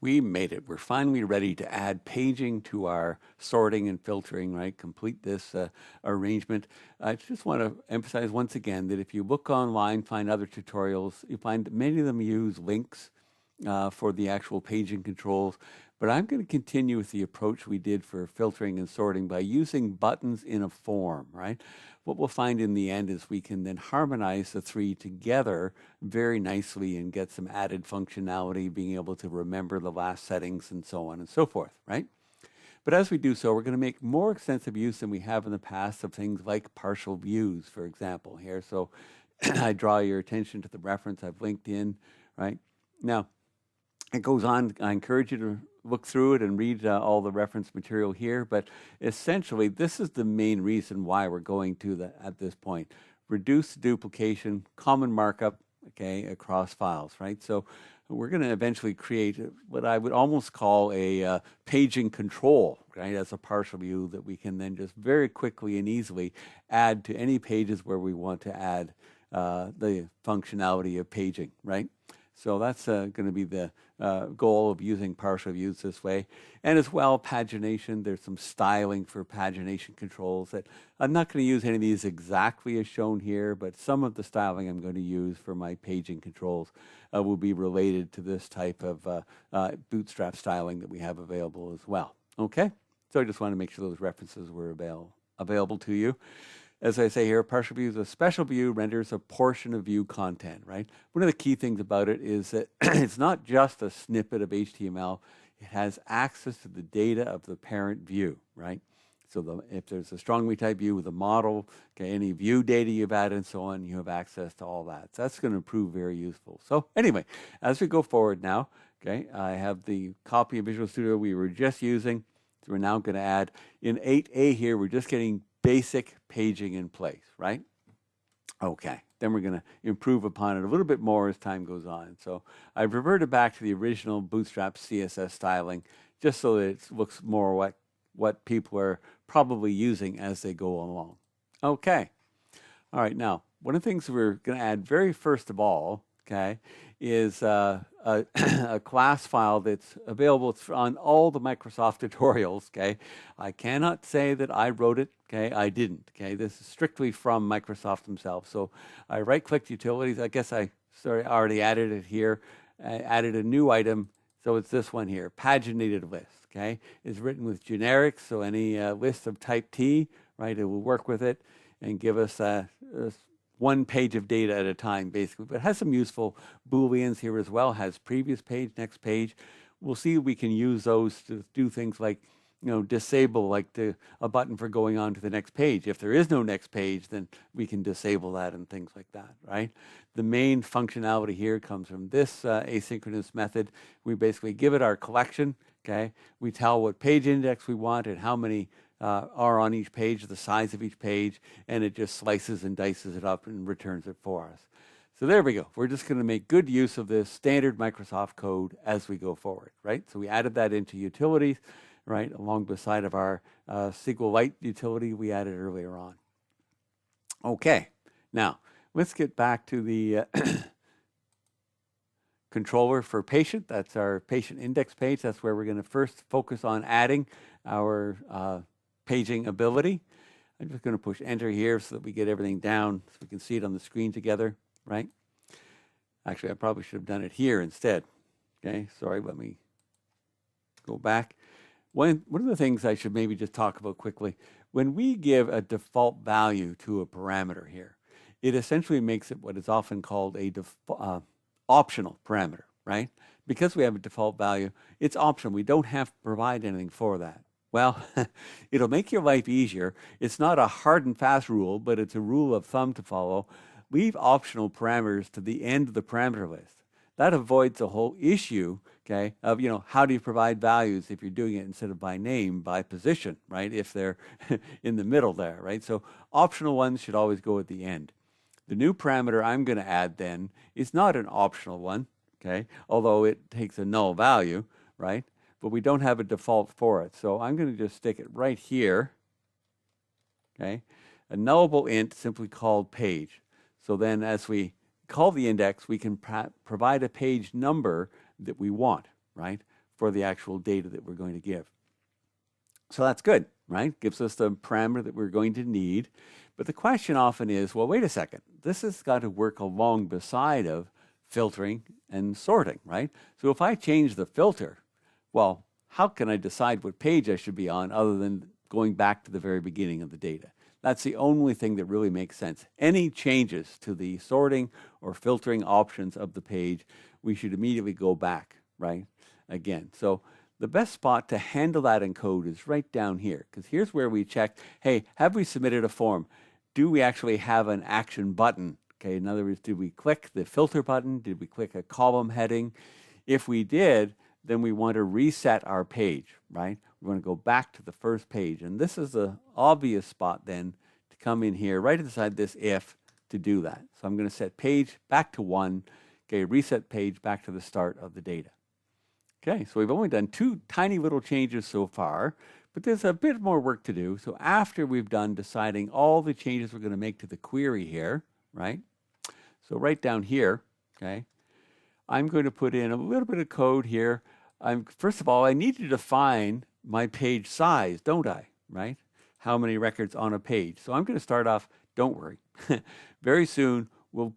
We made it. We're finally ready to add paging to our sorting and filtering, right? Complete this arrangement. I just want to emphasize once again that if you look online, find other tutorials, you find many of them use links for the actual paging controls. But I'm going to continue with the approach we did for filtering and sorting by using buttons in a form, right? What we'll find in the end is we can then harmonize the three together very nicely and get some added functionality, being able to remember the last settings and so on and so forth, right? But as we do so, we're going to make more extensive use than we have in the past of things like partial views, for example, here. So I draw your attention to the reference I've linked in, right? Now, it goes on. I encourage you to look through it and read all the reference material here. But essentially, this is the main reason why we're going to that at this point. Reduce duplication, common markup, okay, across files, right? So we're going to eventually create what I would almost call a paging control, right, as a partial view that we can then just very quickly and easily add to any pages where we want to add the functionality of paging, right? So that's going to be the goal of using partial views this way. And as well, pagination. There's some styling for pagination controls that I'm not going to use any of these exactly as shown here, but some of the styling I'm going to use for my paging controls will be related to this type of Bootstrap styling that we have available as well. Okay, so I just want to make sure those references were available to you. As I say here, partial view is a special view, renders a portion of view content, right? One of the key things about it is that it's not just a snippet of HTML. It has access to the data of the parent view, right? So if there's a strongly typed view with a model, okay, any view data you've added and so on, you have access to all that. So that's going to prove very useful. So anyway, as we go forward now, okay, I have the copy of Visual Studio we were just using. So we're now going to add in 8A here, we're just getting basic paging in place, right? Okay, then we're going to improve upon it a little bit more as time goes on. So I've reverted back to the original Bootstrap CSS styling just so that it looks more like what people are probably using as they go along. Okay, all right, now one of the things we're going to add very first of all, okay, is a class file that's available on all the Microsoft tutorials, okay? I cannot say that I wrote it, okay? I didn't, okay? This is strictly from Microsoft themselves. So I right-clicked utilities. I guess I already added it here. I added a new item. So it's this one here, paginated list, okay? It's written with generics, so any list of type T, right, it will work with it and give us one page of data at a time, basically. But it has some useful Booleans here as well, has previous page, next page. We'll see if we can use those to do things like, you know, disable like a button for going on to the next page. If there is no next page, then we can disable that and things like that, right? The main functionality here comes from this asynchronous method. We basically give it our collection, okay? We tell what page index we want and how many are on each page, the size of each page, and it just slices and dices it up and returns it for us. So there we go. We're just going to make good use of this standard Microsoft code as we go forward, right? So we added that into utilities, right, along beside of our SQLite utility we added earlier on. Okay, now let's get back to the controller for patient. That's our patient index page. That's where we're going to first focus on adding our paging ability. I'm just going to push enter here so that we get everything down so we can see it on the screen together, right? Actually, I probably should have done it here instead. Okay, sorry, let me go back. One of the things I should maybe just talk about quickly, when we give a default value to a parameter here, it essentially makes it what is often called a optional parameter, right? Because we have a default value, it's optional. We don't have to provide anything for that. Well, it'll make your life easier. It's not a hard and fast rule, but it's a rule of thumb to follow. Leave optional parameters to the end of the parameter list. That avoids the whole issue, okay, of, you know, how do you provide values if you're doing it instead of by name, by position, right, if they're in the middle there, right? So optional ones should always go at the end. The new parameter I'm going to add then is not an optional one, okay, although it takes a null value, right? But we don't have a default for it. So I'm going to just stick it right here, okay? A nullable int simply called page. So then as we call the index, we can provide a page number that we want, right, for the actual data that we're going to give. So that's good, right? Gives us the parameter that we're going to need. But the question often is, well, wait a second. This has got to work along beside of filtering and sorting, right? So if I change the filter, well, how can I decide what page I should be on other than going back to the very beginning of the data? That's the only thing that really makes sense. Any changes to the sorting or filtering options of the page, we should immediately go back, right? Again, so the best spot to handle that in code is right down here, because here's where we check, hey, have we submitted a form? Do we actually have an action button? Okay, in other words, did we click the filter button? Did we click a column heading? If we did, then we want to reset our page, right? We want to go back to the first page. And this is the obvious spot then to come in here right inside this if to do that. So I'm going to set page back to 1, okay, reset page back to the start of the data. Okay, so we've only done 2 tiny little changes so far, but there's a bit more work to do. So after we've done deciding all the changes we're going to make to the query here, right? So right down here, okay, I'm going to put in a little bit of code here. First of all, I need to define my page size, don't I, right? How many records on a page. So I'm going to start off, don't worry. Very soon, we'll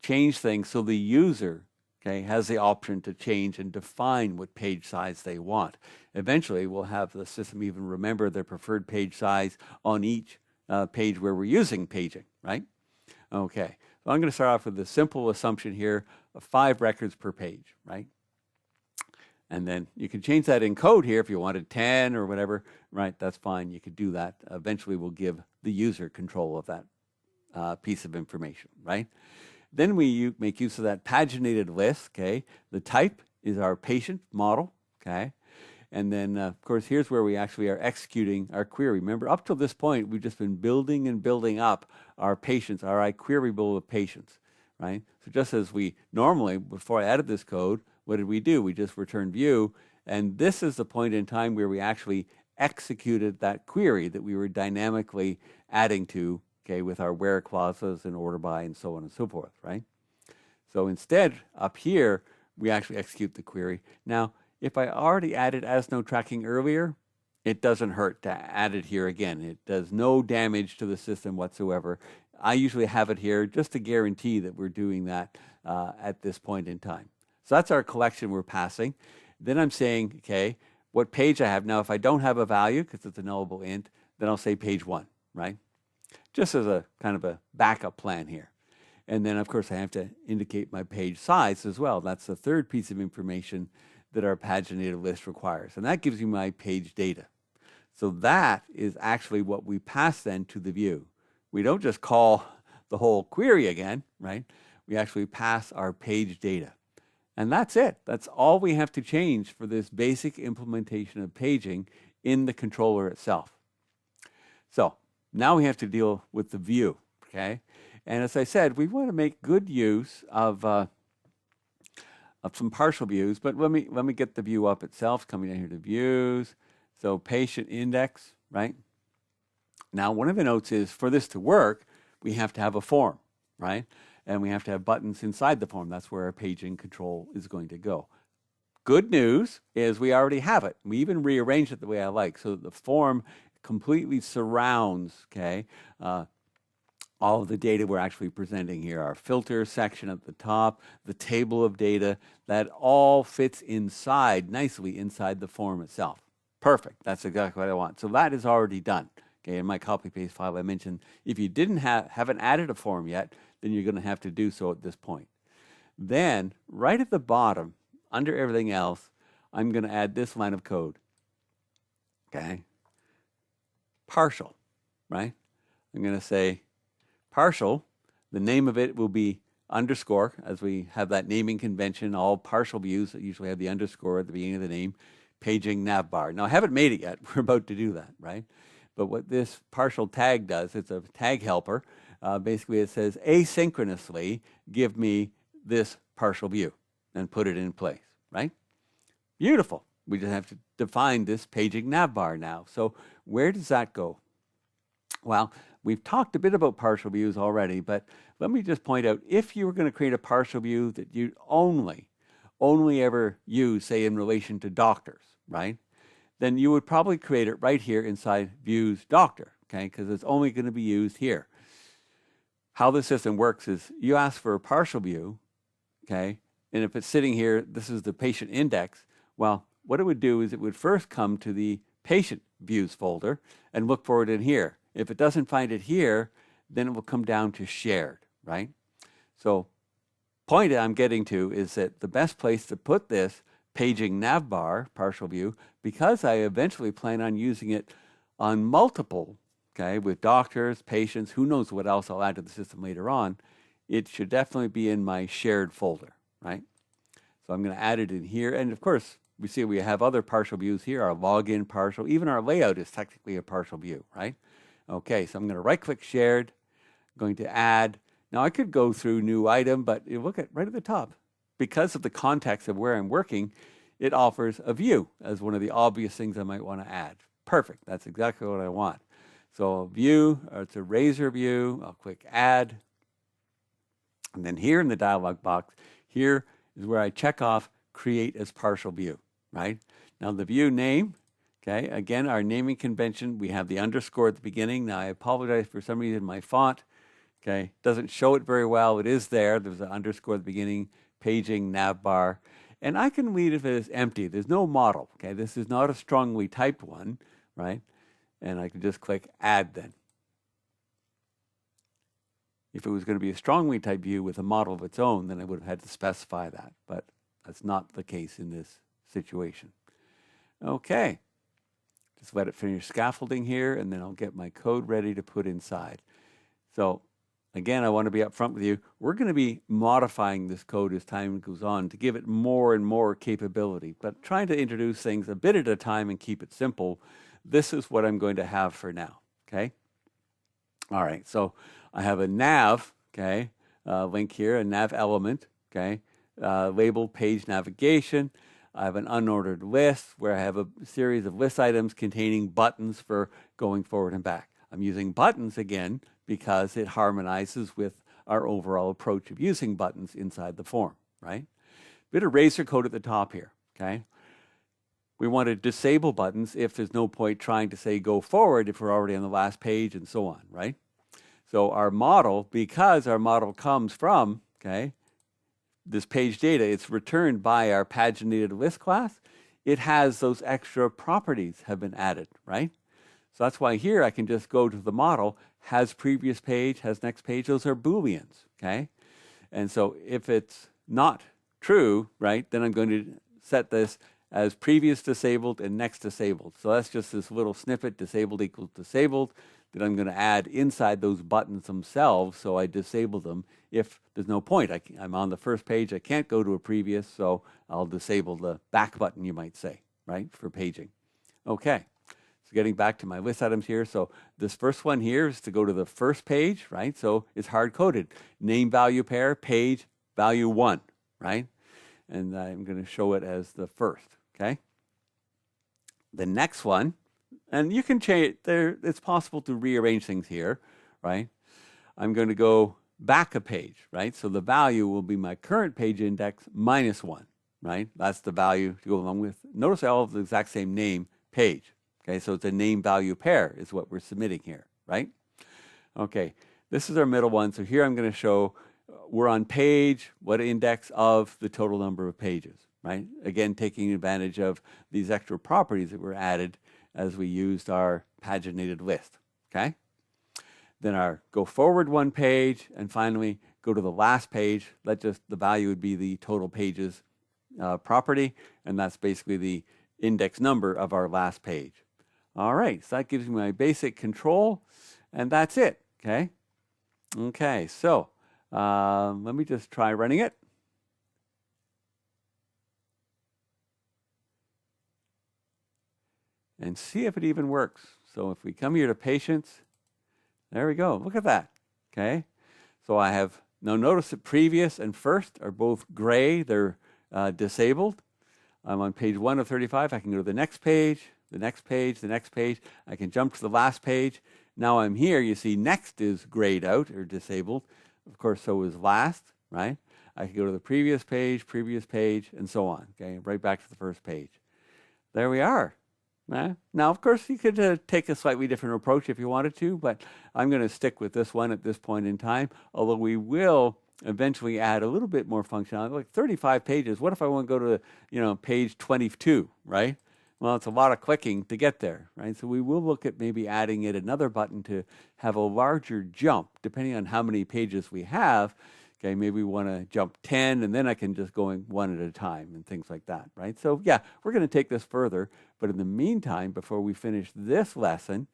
change things so the user, okay, has the option to change and define what page size they want. Eventually, we'll have the system even remember their preferred page size on each page where we're using paging, right? Okay, so I'm going to start off with a simple assumption here of 5 records per page, right? And then you can change that in code here if you wanted 10 or whatever, right? That's fine. You could do that. Eventually, we'll give the user control of that piece of information, right? Then we make use of that paginated list, okay? The type is our patient model, okay? And then, of course, here's where we actually are executing our query. Remember, up till this point, we've just been building and building up our patients, our iQueryable of patients, right? So just as we normally, before I added this code, what did we do? We just returned view, and this is the point in time where we actually executed that query that we were dynamically adding to, okay, with our where clauses and order by and so on and so forth, right? So instead, up here, we actually execute the query. Now, if I already added as no tracking earlier, it doesn't hurt to add it here again. It does no damage to the system whatsoever. I usually have it here just to guarantee that we're doing that at this point in time. So that's our collection we're passing. Then I'm saying, okay, what page I have. Now, if I don't have a value, because it's a nullable int, then I'll say page 1, right? Just as a kind of a backup plan here. And then, of course, I have to indicate my page size as well. That's the third piece of information that our paginated list requires. And that gives you my page data. So that is actually what we pass then to the view. We don't just call the whole query again, right? We actually pass our page data. And that's it. That's all we have to change for this basic implementation of paging in the controller itself. So now we have to deal with the view, okay? And as I said, we want to make good use of some partial views, but let me get the view up itself, coming down here to views. So patient index, right? Now, one of the notes is for this to work, we have to have a form, right? And we have to have buttons inside the form. That's where our paging control is going to go. Good news is we already have it. We even rearranged it the way I like. So the form completely surrounds, okay, all of the data we're actually presenting here. Our filter section at the top, the table of data, that all fits inside, nicely inside the form itself. Perfect. That's exactly what I want. So that is already done. Okay, in my copy-paste file, I mentioned if you haven't added a form yet, then you're going to have to do so at this point. Then, right at the bottom, under everything else, I'm going to add this line of code. Okay? Partial, right? I'm going to say partial. The name of it will be underscore, as we have that naming convention. All partial views that usually have the underscore at the beginning of the name. Paging navbar. Now, I haven't made it yet. We're about to do that, right? But what this partial tag does, it's a tag helper. Basically, it says asynchronously give me this partial view and put it in place, right? Beautiful. We just have to define this paging navbar now. So where does that go? Well, we've talked a bit about partial views already, but let me just point out, if you were going to create a partial view that you only only ever use, say, in relation to doctors, right? Then you would probably create it right here inside views doctor, okay? Because it's only going to be used here. How the system works is you ask for a partial view, okay? And if it's sitting here, this is the patient index. Well, what it would do is it would first come to the patient views folder and look for it in here. If it doesn't find it here, then it will come down to shared, right? So point I'm getting to is that the best place to put this paging navbar partial view, because I eventually plan on using it on multiple, okay, with doctors, patients, who knows what else I'll add to the system later on, it should definitely be in my shared folder, right? So I'm going to add it in here. And of course, we see we have other partial views here, our login partial, even our layout is technically a partial view, right? Okay, so I'm going to right-click shared, going to add. Now I could go through new item, but you look at right at the top. Because of the context of where I'm working, it offers a view as one of the obvious things I might want to add. Perfect, that's exactly what I want. So a view, it's a razor view, I'll click add. And then here in the dialog box, here is where I check off create as partial view, right? Now the view name, okay, again, our naming convention, we have the underscore at the beginning. Now I apologize for some reason my font, okay, doesn't show it very well. It is there. There's an underscore at the beginning, paging, navbar. And I can leave it as empty. There's no model, okay? This is not a strongly typed one, right? And I can just click add then. If it was going to be a strongly typed view with a model of its own, then I would have had to specify that. But that's not the case in this situation. Okay. Just let it finish scaffolding here, and then I'll get my code ready to put inside. So again, I want to be upfront with you. We're going to be modifying this code as time goes on to give it more and more capability, but trying to introduce things a bit at a time and keep it simple. This is what I'm going to have for now, okay? All right, so I have a nav, okay, link here, a nav element, okay, labeled page navigation. I have an unordered list where I have a series of list items containing buttons for going forward and back. I'm using buttons again because it harmonizes with our overall approach of using buttons inside the form, right? Bit of razor code at the top here, okay? We want to disable buttons if there's no point trying to say go forward if we're already on the last page and so on, right? So our model, because our model comes from, okay, this page data, it's returned by our paginated list class, it has those extra properties have been added, right? So that's why here I can just go to the model, has previous page, has next page, those are Booleans, okay? And so if it's not true, right, then I'm going to set this as previous disabled and next disabled. So that's just this little snippet, disabled equals disabled, that I'm going to add inside those buttons themselves, so I disable them if there's no point. I'm on the first page, I can't go to a previous, so I'll disable the back button, you might say, right, for paging. Okay, so getting back to my list items here, so this first one here is to go to the first page, right, so it's hard-coded. Name value pair, page, value 1, right, and I'm going to show it as the first, okay. The next one, and you can change there, it's possible to rearrange things here, right? I'm going to go back a page, right? So the value will be my current page index minus 1, right? That's the value to go along with. Notice I all have the exact same name, page. Okay, so it's a name value pair is what we're submitting here, right? Okay, this is our middle one. So here I'm going to show we're on page, what index of the total number of pages, right? Again, taking advantage of these extra properties that were added as we used our paginated list, okay? Then our go forward one page, and finally go to the last page. The value would be the total pages property, and that's basically the index number of our last page. All right, so that gives me my basic control, and that's it, okay? Okay, so let me just try running it. And see if it even works. So if we come here to patients, there we go. Look at that. Okay. So I have, now notice that previous and first are both gray. They're disabled. I'm on page 1 of 35. I can go to the next page, the next page, the next page. I can jump to the last page. Now I'm here. You see next is grayed out or disabled. Of course, so is last, right? I could go to the previous page, and so on. Okay, right back to the first page. There we are. Now, of course, you could take a slightly different approach if you wanted to, but I'm going to stick with this one at this point in time, although we will eventually add a little bit more functionality, like 35 pages. What if I want to go to, page 22, right? Well, it's a lot of clicking to get there, right? So we will look at maybe adding it another button to have a larger jump, depending on how many pages we have. Okay, maybe we want to jump 10, and then I can just go in one at a time and things like that, right? So yeah, we're going to take this further, but in the meantime, before we finish this lesson,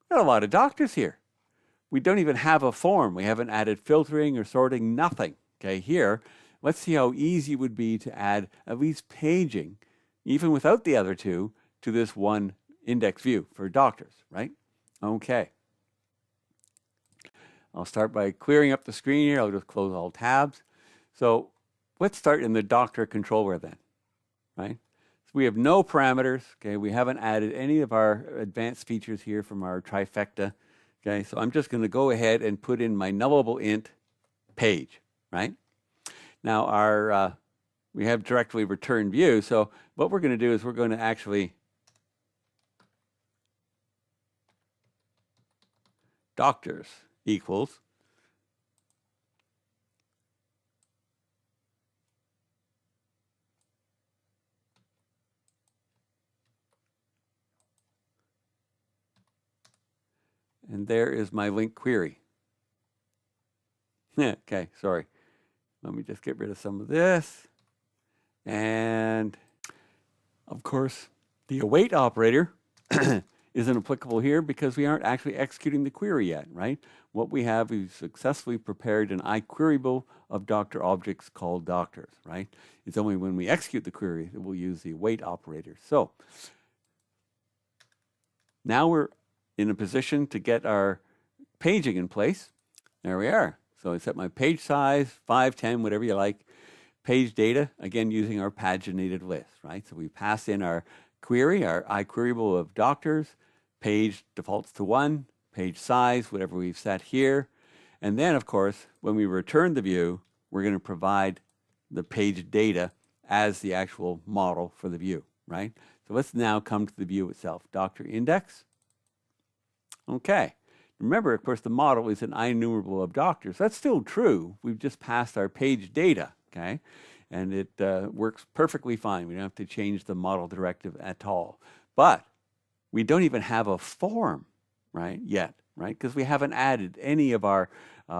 we've got a lot of doctors here. We don't even have a form. We haven't added filtering or sorting, nothing. Okay, here, let's see how easy it would be to add at least paging, even without the other two, to this one index view for doctors, right? Okay. I'll start by clearing up the screen here. I'll just close all tabs. So let's start in the doctor controller then, right? So we have no parameters, okay? We haven't added any of our advanced features here from our trifecta, okay? So I'm just going to go ahead and put in my nullable int page, right? Now we have directly return view. So what we're going to do is we're going to actually doctors equals and there is my link query. Okay, sorry. Let me just get rid of some of this. And of course, the await operator isn't applicable here because we aren't actually executing the query yet, right? What we have, we've successfully prepared an iQueryable of doctor objects called doctors, right? It's only when we execute the query that we'll use the await operator. So now we're in a position to get our paging in place. There we are. So I set my page size, 5, 10, whatever you like. Page data, again, using our paginated list, right? So we pass in our query, our iQueryable of doctors, page defaults to 1, page size, whatever we've set here. And then, of course, when we return the view, we're going to provide the page data as the actual model for the view, right? So let's now come to the view itself. Doctor index. Okay. Remember, of course, the model is an IEnumerable of doctors. That's still true. We've just passed our page data, okay? And it works perfectly fine. We don't have to change the model directive at all. But we don't even have a form, right, yet, right? Because we haven't added any of our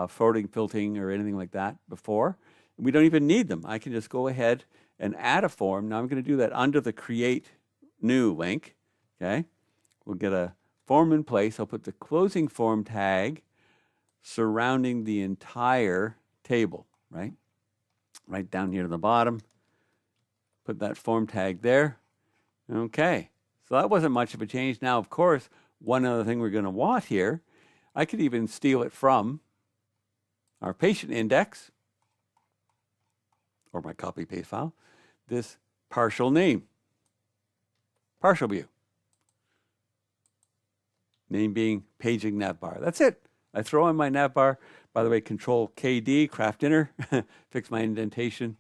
sorting, filtering, or anything like that before. We don't even need them. I can just go ahead and add a form. Now I'm going to do that under the create new link, okay? We'll get a form in place. I'll put the closing form tag surrounding the entire table, right? Right down here to the bottom. Put that form tag there. Okay, so that wasn't much of a change. Now, of course, one other thing we're going to want here, I could even steal it from our patient index, or my copy paste file, this partial name, partial view. Name being paging navbar. That's it. I throw in my navbar. By the way, Control KD, craft inner, fix my indentation,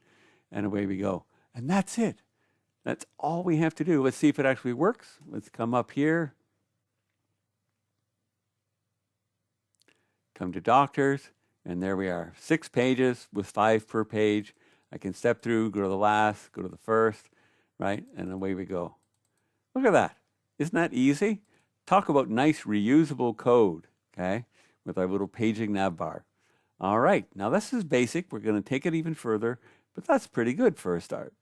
and away we go. And that's it. That's all we have to do. Let's see if it actually works. Let's come up here. Come to doctors, and there we are. 6 pages with 5 per page. I can step through, go to the last, go to the first, right? And away we go. Look at that. Isn't that easy? Talk about nice reusable code, okay, with our little paging navbar. All right, now this is basic. We're going to take it even further, but that's pretty good for a start.